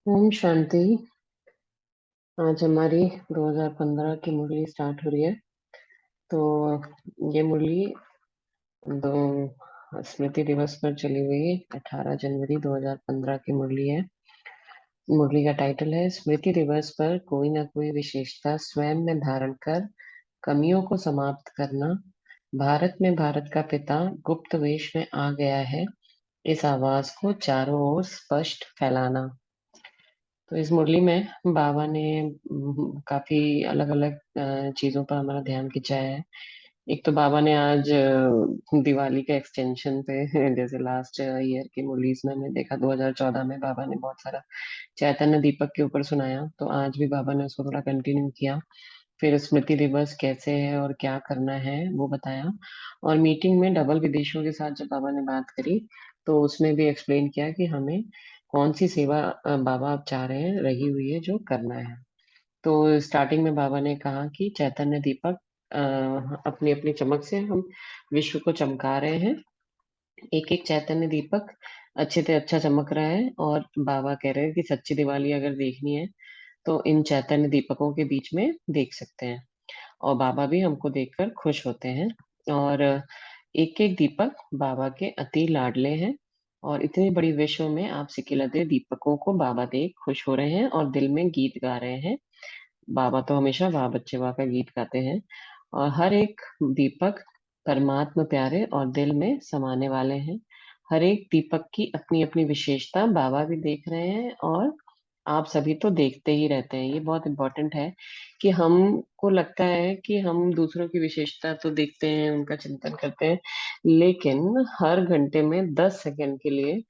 ओम शांति। आज हमारी 2015 की मुरली स्टार्ट हो रही है। तो ये मुरली दो स्मृति दिवस पर चली हुई 18 जनवरी 2015 की मुरली है। मुरली का टाइटल है स्मृति दिवस पर कोई ना कोई विशेषता स्वयं में धारण कर कमियों को समाप्त करना। भारत में भारत का पिता गुप्त वेश में आ गया है, इस आवाज को चारों ओर स्पष्ट फैलाना। तो इस मुरली में बाबा ने काफी अलग अलग चीजों पर हमारा ध्यान खिंचाया है। एक तो बाबा ने आज दिवाली के एक्सटेंशन पे जैसे लास्ट ईयर की मुरलीज में हमने देखा 2014 में बाबा ने बहुत सारा चैतन्य दीपक के ऊपर सुनाया, तो आज भी बाबा ने उसको थोड़ा कंटिन्यू किया। फिर स्मृति दिवस कैसे है और क्या करना है वो बताया। और मीटिंग में डबल विदेशियों के साथ जब बाबा ने बात करी, तो उसमें भी एक्सप्लेन किया कि हमें कौन सी सेवा बाबा आप चाह रहे हैं रही हुई है जो करना है। तो स्टार्टिंग में बाबा ने कहा कि चैतन्य दीपक अपनी अपनी चमक से हम विश्व को चमका रहे हैं। एक एक चैतन्य दीपक अच्छे से अच्छा चमक रहा है, और बाबा कह रहे हैं कि सच्ची दिवाली अगर देखनी है तो इन चैतन्य दीपकों के बीच में देख सकते हैं। और बाबा भी हमको देखकर खुश होते हैं। और एक एक दीपक बाबा के अति लाडले हैं, और इतनी बड़ी विश्व में आप सिकिलते दीपकों को बाबा देख खुश हो रहे हैं और दिल में गीत गा रहे हैं। बाबा तो हमेशा वाह बच्चे वाह का गीत गाते हैं। और हर एक दीपक परमात्मा प्यारे और दिल में समाने वाले हैं। हर एक दीपक की अपनी अपनी विशेषता बाबा भी देख रहे हैं, और आप सभी तो देखते ही रहते हैं। ये बहुत इम्पोर्टेंट है कि हमको लगता है कि हम दूसरों की विशेषता तो देखते हैं, उनका चिंतन करते हैं, लेकिन हर घंटे में 10 सेकंड के लिए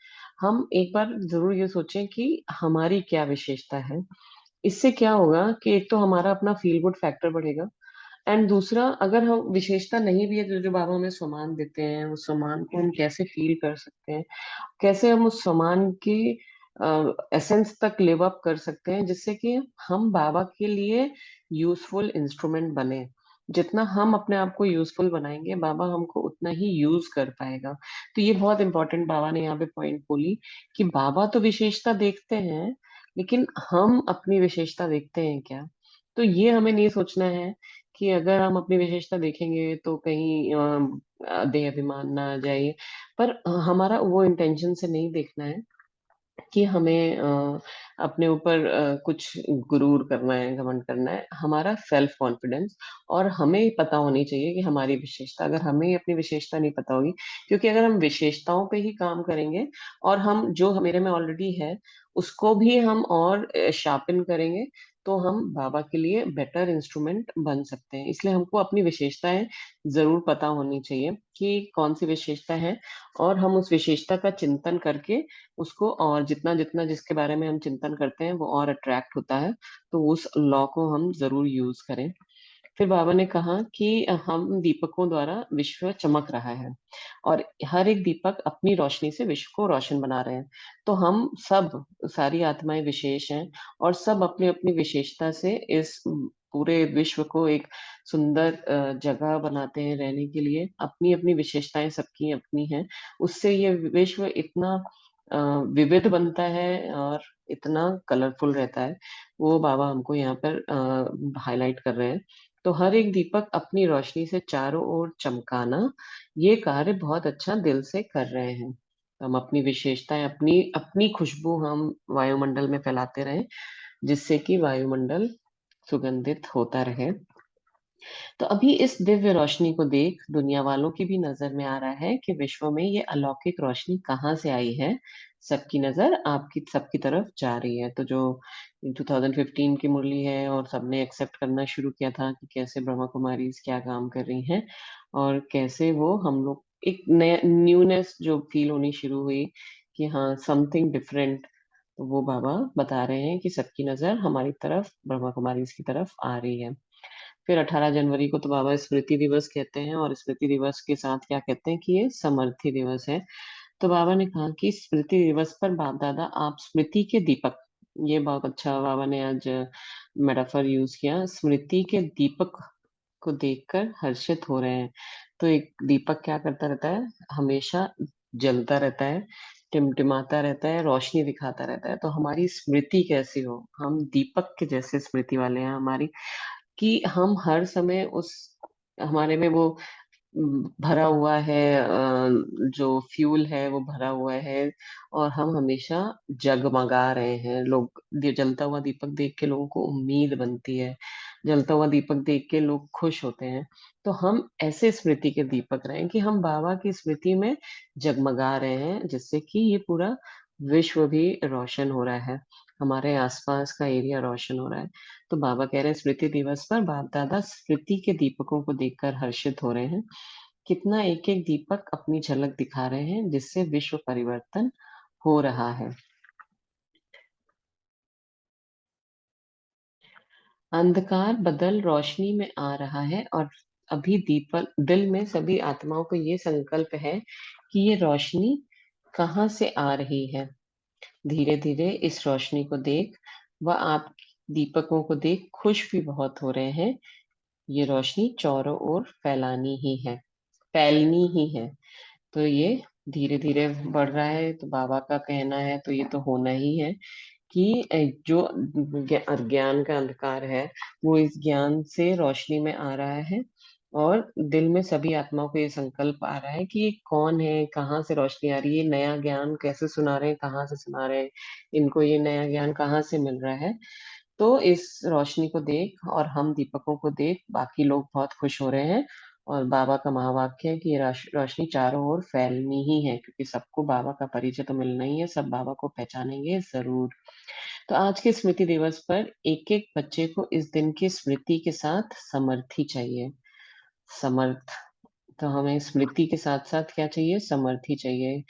हम एक बार जरूर ये सोचें कि हमारी क्या विशेषता है। इससे क्या होगा कि एक तो हमारा अपना फील गुड फैक्टर बढ़ेगा, एंड दूसरा, अगर हम विशेषता नहीं भी है, जो जो बाबा हमें सम्मान देते हैं, उस सम्मान को हम कैसे फील कर सकते हैं, कैसे हम उस सम्मान की एसेंस तक लिव अप कर सकते हैं, जिससे कि हम बाबा के लिए यूजफुल इंस्ट्रूमेंट बने। जितना हम अपने आप को यूजफुल बनाएंगे, बाबा हमको उतना ही यूज कर पाएगा। तो ये बहुत इंपॉर्टेंट बाबा ने यहाँ पे पॉइंट बोली कि बाबा तो विशेषता देखते हैं, लेकिन हम अपनी विशेषता देखते हैं क्या। तो ये हमें नहीं सोचना है कि अगर हम अपनी विशेषता देखेंगे तो कहीं देह अभिमान ना आ जाए। पर हमारा वो इंटेंशन से नहीं देखना है कि हमें अपने ऊपर कुछ गुरूर करना है, घमंड करना है। हमारा सेल्फ कॉन्फिडेंस, और हमें पता होनी चाहिए कि हमारी विशेषता, अगर हमें अपनी विशेषता नहीं पता होगी, क्योंकि अगर हम विशेषताओं पे ही काम करेंगे और हम जो मेरे में ऑलरेडी है उसको भी हम और शार्पन करेंगे, तो हम बाबा के लिए बेटर इंस्ट्रूमेंट बन सकते हैं। इसलिए हमको अपनी विशेषताएं जरूर पता होनी चाहिए कि कौन सी विशेषता है, और हम उस विशेषता का चिंतन करके उसको, और जितना जितना जिसके बारे में हम चिंतन करते हैं वो और अट्रैक्ट होता है, तो उस लॉ को हम जरूर यूज करें। फिर बाबा ने कहा कि हम दीपकों द्वारा विश्व चमक रहा है, और हर एक दीपक अपनी रोशनी से विश्व को रोशन बना रहे हैं। तो हम सब, सारी आत्माएं विशेष हैं, और सब अपनी अपनी विशेषता से इस पूरे विश्व को एक सुंदर जगह बनाते हैं रहने के लिए। अपनी अपनी विशेषताएं सबकी अपनी हैं, उससे ये विश्व इतना अ, विविध बनता है और इतना कलरफुल रहता है। वो बाबा हमको यहाँ पर हाईलाइट कर रहे हैं। तो हर एक दीपक अपनी रोशनी से चारों ओर चमकाना, ये कार्य बहुत अच्छा दिल से कर रहे हैं। हम अपनी विशेषताएं, अपनी अपनी खुशबू हम वायुमंडल में फैलाते रहें, जिससे कि वायुमंडल सुगंधित होता रहे। तो अभी इस दिव्य रोशनी को देख दुनिया वालों की भी नजर में आ रहा है कि विश्व में ये अलौकिक रोशनी कहाँ से आई है। सबकी नजर आपकी सबकी तरफ जा रही है। तो जो 2015 की मुरली है, और सबने एक्सेप्ट करना शुरू किया था कि कैसे ब्रह्मा कुमारी क्या काम कर रही हैं, और कैसे वो हम लोग एक नया न्यूनेस जो फील होनी शुरू हुई कि हाँ समथिंग डिफरेंट। तो वो बाबा बता रहे हैं कि सबकी नजर हमारी तरफ, ब्रह्मा कुमारी की तरफ आ रही है। फिर 18 जनवरी को तो बाबा स्मृति दिवस कहते हैं, और स्मृति दिवस के साथ क्या कहते हैं कि ये समर्थी दिवस है। तो बाबा ने कहा कि स्मृति दिवस पर बाप दादा आप स्मृति के दीपक, ये बहुत अच्छा बाबा ने आज मेटाफर यूज किया, स्मृति के दीपक को देखकर हर्षित हो रहे हैं। तो एक दीपक क्या करता रहता है, हमेशा जलता रहता है। टिमटिमाता रहता है, रोशनी दिखाता रहता है। तो हमारी स्मृति कैसी हो, हम दीपक के जैसे स्मृति वाले हैं हमारी, कि हम हर समय उस, हमारे में वो भरा हुआ है, जो फ्यूल है वो भरा हुआ है, और हम हमेशा जगमगा रहे हैं। लोग जलता हुआ दीपक देख के लोगों को उम्मीद बनती है, जलता हुआ दीपक देख के लोग खुश होते हैं। तो हम ऐसे स्मृति के दीपक रहे हैं कि हम बाबा की स्मृति में जगमगा रहे हैं, जिससे कि ये पूरा विश्व भी रोशन हो रहा है, हमारे आसपास का एरिया रोशन हो रहा है। तो बाबा कह रहे हैं स्मृति दिवस पर बाप दादा स्मृति के दीपकों को देखकर हर्षित हो रहे हैं। कितना एक एक दीपक अपनी झलक दिखा रहे हैं, जिससे विश्व परिवर्तन हो रहा है। अंधकार बदल रोशनी में आ रहा है, और अभी दीपक दिल में सभी आत्माओं को ये संकल्प है कि ये रोशनी कहाँ से आ रही है। धीरे धीरे इस रोशनी को देख वह आप दीपकों को देख खुश भी बहुत हो रहे हैं। ये रोशनी चारों ओर फैलानी ही है, फैलनी ही है। तो ये धीरे धीरे बढ़ रहा है, तो बाबा का कहना है तो ये तो होना ही है कि जो अज्ञान का अंधकार है वो इस ज्ञान से रोशनी में आ रहा है। और दिल में सभी आत्माओं को ये संकल्प आ रहा है कि ये कौन है, कहाँ से रोशनी आ रही है, नया ज्ञान कैसे सुना रहे हैं, कहाँ से सुना रहे हैं, इनको ये नया ज्ञान कहाँ से मिल रहा है। तो इस रोशनी को देख और हम दीपकों को देख बाकी लोग बहुत खुश हो रहे हैं। और बाबा का महावाक्य है कि ये रोशनी चारों ओर फैलनी ही है, क्योंकि सबको बाबा का परिचय तो मिलना ही है, सब बाबा को पहचानेंगे जरूर। तो आज के स्मृति दिवस पर एक एक बच्चे को इस दिन की स्मृति के साथ समर्थी चाहिए। समर्थ, तो हमें स्मृति के साथ साथ क्या चाहिए, समर्थी चाहिए।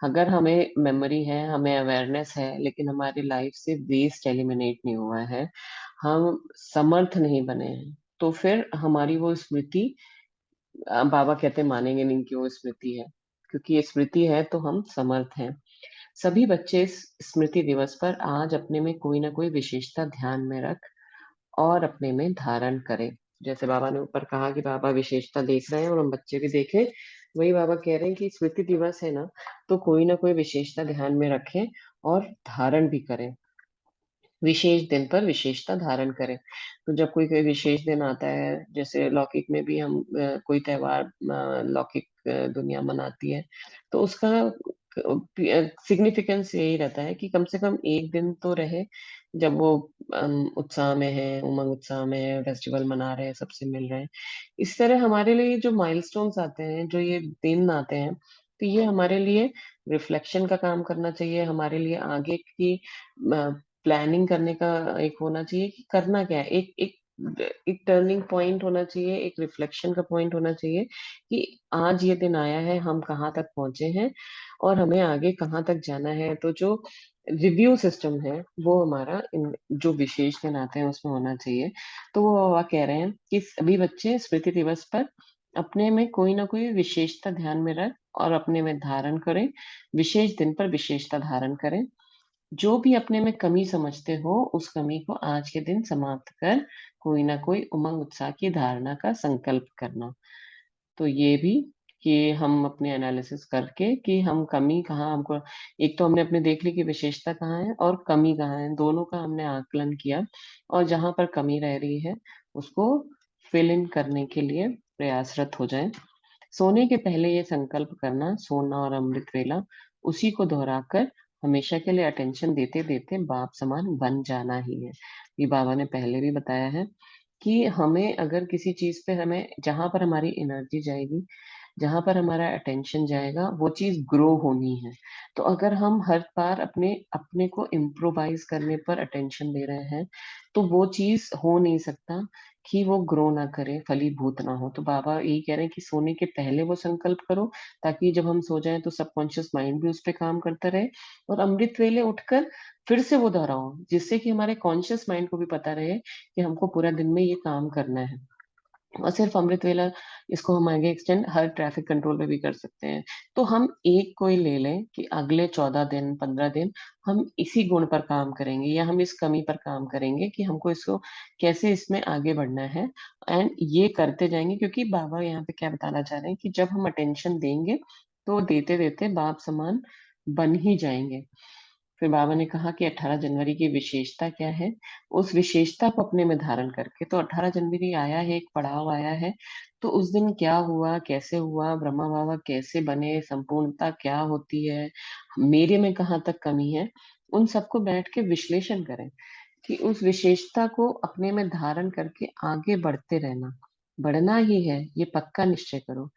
अगर हमें मेमोरी है, हमें अवेयरनेस है, लेकिन हमारी लाइफ से वेस्ट एलिमिनेट नहीं हुआ है, हम समर्थ नहीं बने हैं, तो फिर हमारी वो स्मृति, बाबा कहते हैं मानेंगे नहीं कि वो स्मृति है। क्योंकि ये स्मृति है तो हम समर्थ हैं। सभी बच्चे इस स्मृति दिवस पर आज अपने में कोई ना कोई विशेषता ध्यान में रख और अपने में धारण करें। जैसे बाबा ने ऊपर कहा कि बाबा विशेषता देख रहे हैं और हम बच्चे भी देखें, वही बाबा कह रहे हैं कि स्मृति दिवस है ना, तो कोई ना कोई विशेषता ध्यान में रखें और धारण भी करें। विशेष दिन पर विशेषता धारण करें। तो जब कोई कोई विशेष दिन आता है, जैसे लौकिक में भी हम कोई त्योहार लौकिक दुनिया मनाती है, तो उसका सिग्निफिकेंस यही रहता है कि कम से कम एक दिन तो रहे, जब वो उत्साह में है, उमंग उत्साह में है, फेस्टिवल मना रहे हैं, सबसे मिल रहे हैं। इस तरह हमारे लिए जो माइलस्टोन्स आते हैं, जो ये दिन आते हैं, तो ये हमारे लिए रिफ्लेक्शन का काम करना चाहिए, हमारे लिए आगे की प्लानिंग करने का एक होना चाहिए कि करना क्या है, एक एक एक टर्निंग पॉइंट होना चाहिए, एक रिफ्लेक्शन का पॉइंट होना चाहिए कि आज ये दिन आया है, हम कहाँ तक पहुंचे हैं और हमें आगे कहाँ तक जाना है। तो जो रिव्यू सिस्टम है वो हमारा इन जो विशेष दिन आते हैं उसमें होना चाहिए। तो वो बाबा कह रहे हैं कि सभी बच्चे स्मृति दिवस पर अपने में कोई ना कोई विशेषता ध्यान में रख और अपने में धारण करें, विशेष दिन पर विशेषता धारण करें। जो भी अपने में कमी समझते हो उस कमी को आज के दिन समाप्त कर कोई ना कोई उमंग उत्साह की धारणा का संकल्प करना। तो ये भी कि हम अपने एनालिसिस करके कि हम कमी कहाँ हमको, एक तो हमने अपने देख ली कि विशेषता कहाँ है और कमी कहाँ है, दोनों का हमने आकलन किया, और जहां पर कमी रह रही है उसको फिल इन करने के लिए प्रयासरत हो जाएं। सोने के पहले ये संकल्प करना, सोना और अमृत वेला उसी को दोहराकर हमेशा के लिए अटेंशन देते देते बाप समान बन जाना ही है। ये बाबा ने पहले भी बताया है कि हमें अगर किसी चीज पे, हमें जहां पर हमारी एनर्जी जाएगी, जहां पर हमारा अटेंशन जाएगा, वो चीज ग्रो होनी है। तो अगर हम हर बार अपने अपने को इम्प्रोवाइज करने पर अटेंशन दे रहे हैं, तो वो चीज हो नहीं सकता कि वो ग्रो ना करे, फलीभूत ना हो। तो बाबा यही कह रहे हैं कि सोने के पहले वो संकल्प करो, ताकि जब हम सो जाएं तो सबकॉन्शियस माइंड भी उस पर काम करता रहे, और अमृत वेले उठकर फिर से वो दोहराओ, जिससे कि हमारे कॉन्शियस माइंड को भी पता रहे कि हमको पूरा दिन में ये काम करना है। और सिर्फ अमृत वेला, इसको हम आगे एक्सटेंड हर ट्रैफिक कंट्रोल पे भी कर सकते हैं। तो हम एक कोई ले लें कि अगले 14 दिन 15 दिन हम इसी गुण पर काम करेंगे, या हम इस कमी पर काम करेंगे कि हमको इसको कैसे इसमें आगे बढ़ना है। एंड ये करते जाएंगे, क्योंकि बाबा यहाँ पे क्या बताना चाह रहे हैं कि जब हम अटेंशन देंगे तो देते देते बाप समान बन ही जाएंगे। फिर बाबा ने कहा कि 18 जनवरी की विशेषता क्या है, उस विशेषता को अपने में धारण करके, तो 18 जनवरी आया है, एक पड़ाव आया है, तो उस दिन क्या हुआ, कैसे हुआ, ब्रह्मा बाबा कैसे बने, संपूर्णता क्या होती है, मेरे में कहाँ तक कमी है, उन सबको बैठ के विश्लेषण करें कि उस विशेषता को अपने में धारण करके आगे बढ़ते रहना। बढ़ना ही है, ये पक्का निश्चय करो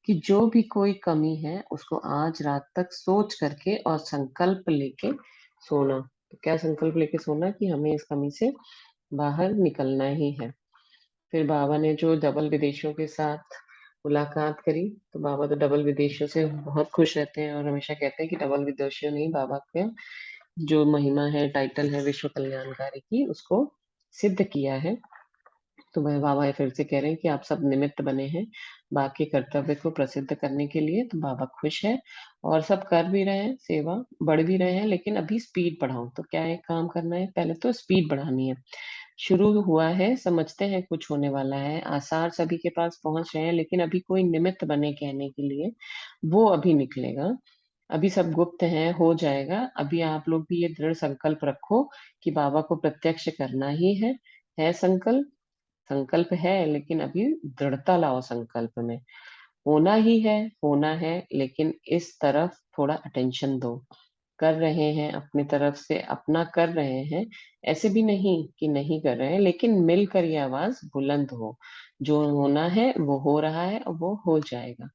कि जो भी कोई कमी है उसको आज रात तक सोच करके और संकल्प लेके सोना। तो क्या संकल्प लेके सोना कि हमें इस कमी से बाहर निकलना ही है। फिर बाबा ने जो डबल विदेशियों के साथ मुलाकात करी, तो बाबा तो डबल विदेशियों से बहुत खुश रहते हैं और हमेशा कहते हैं कि डबल विदेशियों ने ही बाबा के जो महिमा है, टाइटल है विश्व कल्याणकारी की, उसको सिद्ध किया है। तो वह बाबा फिर से कह रहे हैं कि आप सब निमित्त बने हैं बाकी कर्तव्य को प्रसिद्ध करने के लिए, तो बाबा खुश है और सब कर भी रहे हैं, सेवा बढ़ भी रहे हैं, लेकिन अभी स्पीड बढ़ाओ। तो क्या एक काम करना है, पहले तो स्पीड बढ़ानी है। शुरू हुआ है, समझते हैं कुछ होने वाला है, आसार सभी के पास पहुंच रहे हैं, लेकिन अभी कोई निमित्त बने कहने के लिए, वो अभी निकलेगा। अभी सब गुप्त है, हो जाएगा। अभी आप लोग भी ये दृढ़ संकल्प रखो कि बाबा को प्रत्यक्ष करना ही है संकल्प। संकल्प है, लेकिन अभी दृढ़ता लाओ संकल्प में। होना ही है, होना है, लेकिन इस तरफ थोड़ा अटेंशन दो। कर रहे हैं अपनी तरफ से, अपना कर रहे हैं, ऐसे भी नहीं कि नहीं कर रहे हैं, लेकिन मिलकर ये आवाज बुलंद हो। जो होना है वो हो रहा है और वो हो जाएगा।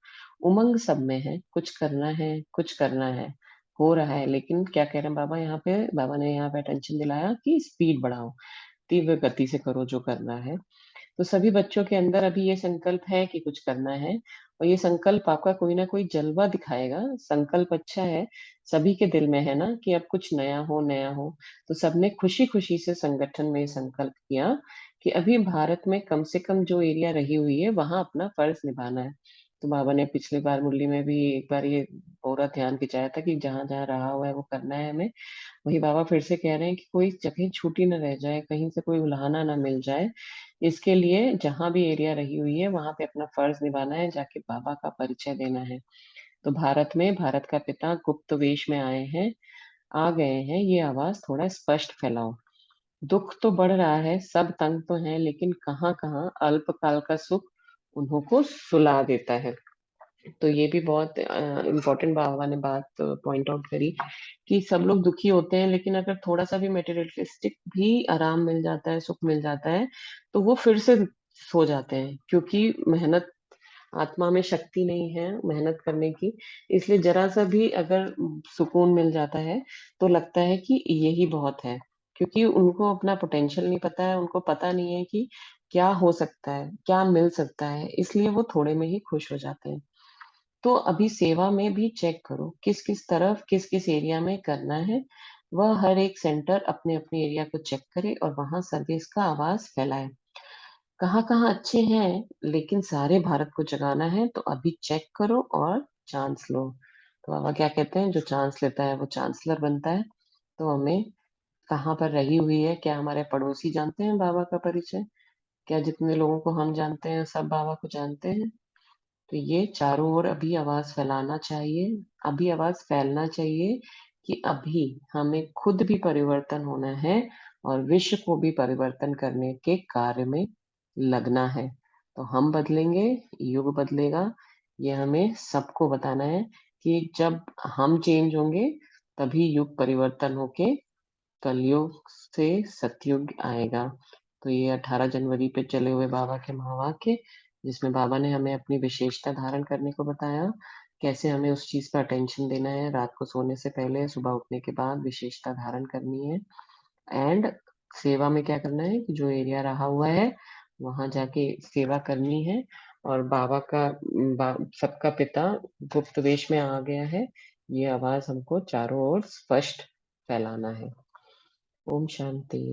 उमंग सब में है, कुछ करना है, कुछ करना है, हो रहा है। लेकिन क्या कह रहे हैं बाबा यहाँ पे, बाबा ने यहाँ पे अटेंशन दिलाया कि स्पीड बढ़ाओ, तीव्र गति से करो जो करना है। तो सभी बच्चों के अंदर अभी ये संकल्प है कि कुछ करना है, और ये संकल्प आपका कोई ना कोई जलवा दिखाएगा। संकल्प अच्छा है, सभी के दिल में है ना कि अब कुछ नया हो, नया हो। तो सबने खुशी खुशी से संगठन में ये संकल्प किया कि अभी भारत में कम से कम जो एरिया रही हुई है वहां अपना फर्ज निभाना है। तो बाबा ने पिछली बार मुरली में भी एक बार ये पूरा ध्यान खिंचाया था कि जहां जहां रहा हुआ है वो करना है हमें। वही बाबा फिर से कह रहे हैं कि कोई जगह छूटी न रह जाए, कहीं से कोई उल्हाना ना मिल जाए। इसके लिए जहां भी एरिया रही हुई है वहां पे अपना फर्ज निभाना है, जाके बाबा का परिचय देना है। तो भारत में भारत का पिता गुप्त वेश में आए हैं, आ गए हैं, ये आवाज थोड़ा स्पष्ट फैलाओ। दुख तो बढ़ रहा है, सब तंग तो हैं, लेकिन कहाँ कहाँ अल्पकाल का सुख उन्हों को सुला देता है। तो ये भी बहुत इम्पोर्टेंट बाबा ने बात पॉइंट आउट करी कि सब लोग दुखी होते हैं, लेकिन अगर थोड़ा सा भी मेटेरियलिस्टिक भी आराम मिल जाता है, सुख मिल जाता है, तो वो फिर से सो जाते हैं, क्योंकि मेहनत, आत्मा में शक्ति नहीं है मेहनत करने की। इसलिए जरा सा भी अगर सुकून मिल जाता है तो लगता है कि यही बहुत है, क्योंकि उनको अपना पोटेंशियल नहीं पता है, उनको पता नहीं है कि क्या हो सकता है, क्या मिल सकता है, इसलिए वो थोड़े में ही खुश हो जाते हैं। तो अभी सेवा में भी चेक करो किस किस तरफ, किस किस एरिया में करना है। वह हर एक सेंटर अपने अपने एरिया को चेक करे और वहां सर्विस का आवाज फैलाए। कहाँ कहाँ अच्छे हैं, लेकिन सारे भारत को जगाना है, तो अभी चेक करो और चांस लो। तो बाबा क्या कहते हैं, जो चांस लेता है वो चांसलर बनता है। तो हमें कहाँ पर रही हुई है, क्या हमारे पड़ोसी जानते हैं बाबा का परिचय? क्या जितने लोगों को हम जानते हैं सब बाबा को जानते हैं? तो ये चारों ओर अभी आवाज फैलाना चाहिए, अभी आवाज फैलना चाहिए कि अभी हमें खुद भी परिवर्तन होना है और विश्व को भी परिवर्तन करने के कार्य में लगना है। तो हम बदलेंगे, युग बदलेगा। ये हमें सबको बताना है कि जब हम चेंज होंगे तभी युग परिवर्तन होके कलयुग से सतयुग आएगा। तो ये 18 जनवरी पे चले हुए बाबा के महावाक्य, जिसमें बाबा ने हमें अपनी विशेषता धारण करने को बताया, कैसे हमें उस चीज पर अटेंशन देना है, रात को सोने से पहले, सुबह उठने के बाद विशेषता धारण करनी है। एंड सेवा में क्या करना है कि जो एरिया रहा हुआ है वहां जाके सेवा करनी है। और बाबा का सबका पिता गुप्त वेश में आ गया है, ये आवाज हमको चारों ओर स्पष्ट फैलाना है। ओम शांति।